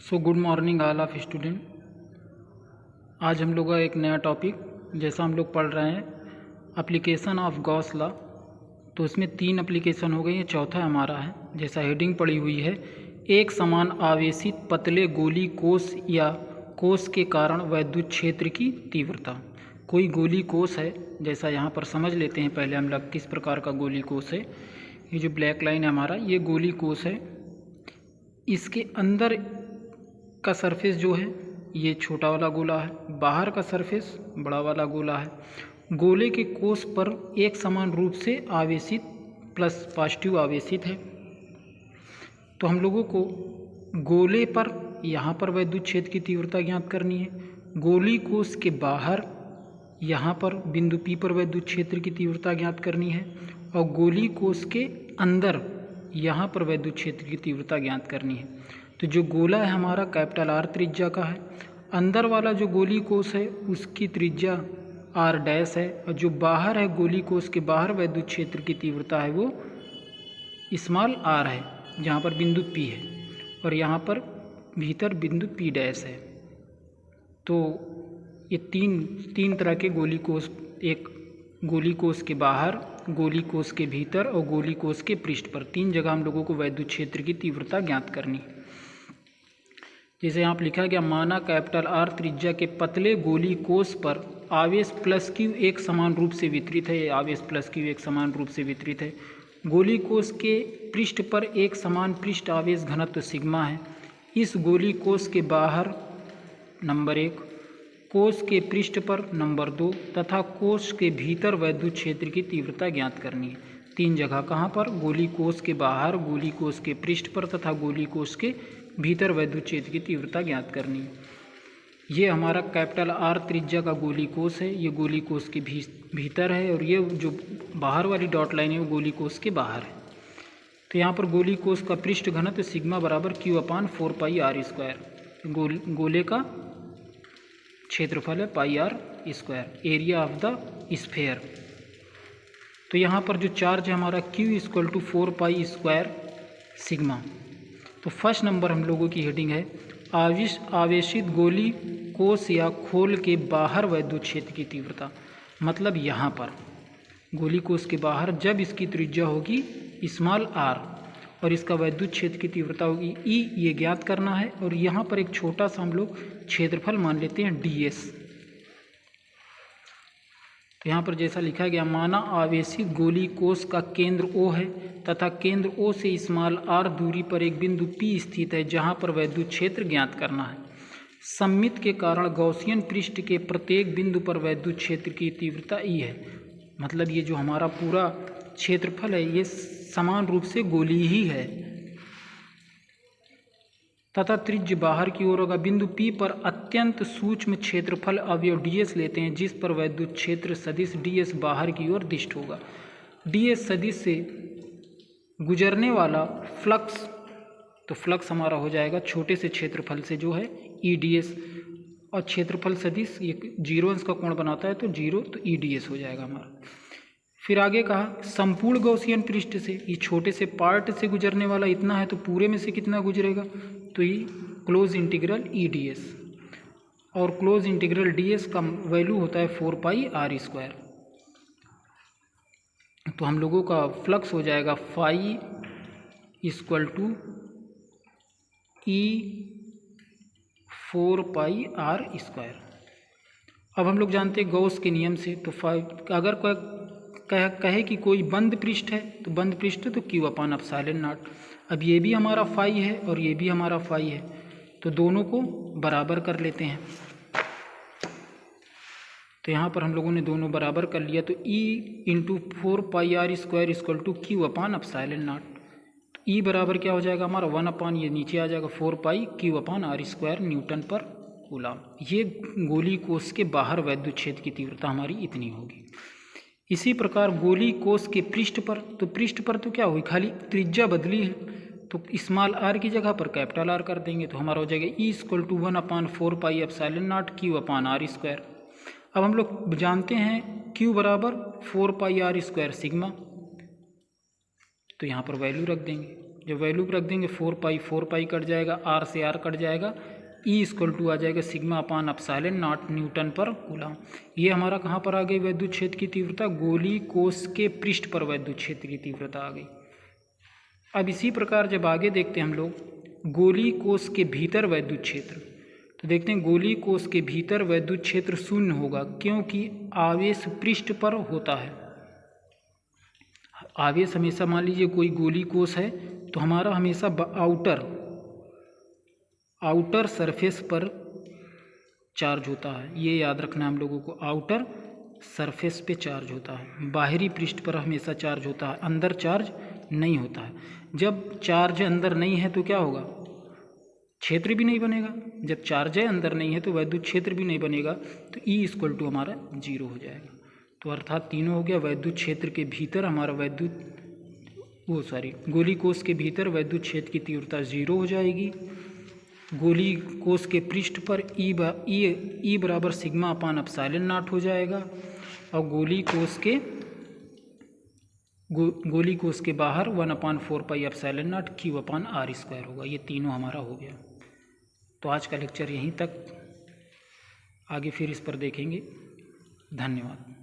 So good morning all of student. आज हम लोग का एक नया टॉपिक, जैसा हम लोग पढ़ रहे हैं एप्लीकेशन ऑफ गॉस लॉ। तो इसमें 3 एप्लीकेशन हो गई है, चौथा हमारा है जैसा हेडिंग पड़ी हुई है, एक समान आवेशित पतले गोली कोष या कोष के कारण वैद्युत क्षेत्र की तीव्रता। कोई गोली कोष है, जैसा यहाँ पर समझ लेते हैं पहले हम लोग किस प्रकार का गोली कोष है। ये जो ब्लैक लाइन है हमारा, ये गोली कोष है। इसके अंदर का सरफेस जो है ये छोटा वाला गोला है, बाहर का सरफेस बड़ा वाला गोला है। गोले के कोष पर एक समान रूप से आवेशित प्लस पॉजिटिव आवेशित है। तो हम लोगों को गोले पर यहाँ पर वैद्युत क्षेत्र की तीव्रता ज्ञात करनी है, गोली कोष के बाहर यहाँ पर बिंदु P पर वैद्युत क्षेत्र की तीव्रता ज्ञात करनी है, और गोली कोष के अंदर यहाँ पर वैद्युत क्षेत्र की तीव्रता ज्ञात करनी है। तो जो गोला है हमारा कैपिटल R त्रिज्या का है, अंदर वाला जो गोली कोष है उसकी त्रिज्या R डैश है, और जो बाहर है गोली कोष के बाहर वैद्युत क्षेत्र की तीव्रता है वो स्मॉल r है, जहाँ पर बिंदु P है, और यहाँ पर भीतर बिंदु P डैश है। तो ये तीन तरह के गोली कोष, एक गोली कोष के बाहर, गोली कोष के भीतर और गोली कोष के पृष्ठ पर, 3 जगह हम लोगों को वैद्युत क्षेत्र की तीव्रता ज्ञात करनी है। जैसे यहाँ पर लिखा गया, माना कैपिटल R त्रिज्या के पतले गोली कोष पर आवेश प्लस Q एक समान रूप से वितरित है। आवेश प्लस Q एक समान रूप से वितरित है। गोली कोष के पृष्ठ पर एक समान पृष्ठ आवेश घनत्व सिग्मा है। इस गोली कोष के बाहर नंबर 1, कोष के पृष्ठ पर नंबर 2 तथा कोष के भीतर वैद्युत क्षेत्र की तीव्रता ज्ञात करनी है। 3 जगह कहाँ पर? गोली कोष के बाहर, गोली कोष के पृष्ठ पर तथा गोली कोष के भीतर वैद्युत क्षेत्र की तीव्रता ज्ञात करनी है। ये हमारा कैपिटल R त्रिज्या का गोली कोष है, ये गोली कोष के भीतर है, और ये जो बाहर वाली डॉट लाइन है वो गोली कोष के बाहर है। तो यहाँ पर गोली कोष का पृष्ठ घनत्व सिग्मा बराबर Q/4πr²। गोले का क्षेत्रफल है πr², area of the sphere. तो यहाँ पर जो चार्ज है हमारा Q = 4π² सिग्मा। तो फर्स्ट नंबर हम लोगों की हेडिंग है, आवेशित गोली कोष या खोल के बाहर वैद्युत क्षेत्र की तीव्रता। मतलब यहाँ पर गोली कोष के बाहर जब इसकी त्रिज्या होगी स्मॉल r और इसका वैद्युत क्षेत्र की तीव्रता होगी E, ये ज्ञात करना है। और यहाँ पर एक छोटा सा हम लोग क्षेत्रफल मान लेते हैं ds। तो यहाँ पर जैसा लिखा गया, माना आवेशित गोली कोष का केंद्र O है तथा केंद्र O से स्मॉल r दूरी पर एक बिंदु P स्थित है, जहाँ पर वैद्युत क्षेत्र ज्ञात करना है। सममित के कारण गॉसियन पृष्ठ के प्रत्येक बिंदु पर वैद्युत क्षेत्र की तीव्रता E है। मतलब ये जो हमारा पूरा क्षेत्रफल है ये समान रूप से गोली ही है, तथा त्रिज्य बाहर की ओर होगा। बिंदु P पर अत्यंत सूक्ष्म क्षेत्रफल अवयव ds लेते हैं, जिस पर वैद्युत क्षेत्र सदिश ds बाहर की ओर दिष्ट होगा। ds सदिश से गुजरने वाला फ्लक्स, तो फ्लक्स हमारा हो जाएगा छोटे से क्षेत्रफल से जो है EDS, और क्षेत्रफल सदिश ये 0 अंश का कोण बनाता है तो 0, तो EDS हो जाएगा हमारा। फिर आगे कहा, संपूर्ण गॉसियन पृष्ठ से, ये छोटे से पार्ट से गुजरने वाला इतना है, तो पूरे में से कितना गुजरेगा? तो ये क्लोज इंटीग्रल EDS, और क्लोज इंटीग्रल DS का वैल्यू होता है 4πr²। तो हम लोगों का फ्लक्स हो जाएगा phi = E 4πr²। अब हम लोग जानते हैं गॉस के नियम से, तो अगर कोई कहे कि कोई बंद पृष्ठ है, तो बंद पृष्ठ है तो Q/ε0। अब ये भी हमारा phi है और ये भी हमारा phi है, तो दोनों को बराबर कर लेते हैं। तो यहाँ पर हम लोगों ने दोनों बराबर कर लिया, तो E × 4πr² = Q/ε0। तो E बराबर क्या हो जाएगा हमारा 1/, ये नीचे आ जाएगा 4π Q/r² न्यूटन पर कूलम। ये गोली कोष के बाहर वैद्युत क्षेत्र की तीव्रता हमारी इतनी होगी। इसी प्रकार गोली कोष के पृष्ठ पर, तो पृष्ठ पर तो क्या हुई, खाली त्रिज्या बदली है, तो स्मॉल r की जगह पर कैपिटल R कर देंगे, तो हमारा हो जाएगा E = 1/4πε0 Q/r²। अब हम लोग जानते हैं Q = 4πr² सिग्मा, तो यहाँ पर वैल्यू रख देंगे। जब वैल्यू पर रख देंगे 4 पाई कट जाएगा, आर से आर कट जाएगा, ई इक्वल टू आ जाएगा sigma upon epsilon not Newton पर कूलम। ये हमारा कहाँ पर आ गई वैद्युत क्षेत्र की तीव्रता, गोली कोष के पृष्ठ पर वैद्युत क्षेत्र की तीव्रता आ गई। अब इसी प्रकार जब आगे देखते हैं हम लोग गोली कोष के भीतर वैद्युत क्षेत्र, तो देखते हैं गोली कोष के भीतर वैद्युत क्षेत्र शून्य होगा, क्योंकि आवेश पृष्ठ पर होता है। आवेश हमेशा, मान लीजिए कोई गोली कोष है तो हमारा हमेशा आउटर सरफेस पर चार्ज होता है। ये याद रखना हम लोगों को, आउटर सरफेस पे चार्ज होता है, बाहरी पृष्ठ पर हमेशा चार्ज होता है, अंदर चार्ज नहीं होता है। जब चार्ज अंदर नहीं है तो क्या होगा, क्षेत्र भी नहीं बनेगा। जब चार्ज है अंदर नहीं है तो वैद्युत क्षेत्र भी नहीं बनेगा, तो ई इक्वल टू हमारा 0 हो जाएगा। तो अर्थात तीनों हो गया। वैद्युत क्षेत्र के भीतर हमारा गोली कोष के भीतर वैद्युत क्षेत्र की तीव्रता 0 हो जाएगी। गोली कोष के पृष्ठ पर ई बराबर सिग्मा अपान एप्सिलॉन नॉट हो जाएगा, और गोली कोष के बाहर 1/4 pi epsilon naught Q upon R square होगा। ये तीनों हमारा हो गया। तो आज का लेक्चर यहीं तक, आगे फिर इस पर देखेंगे। धन्यवाद।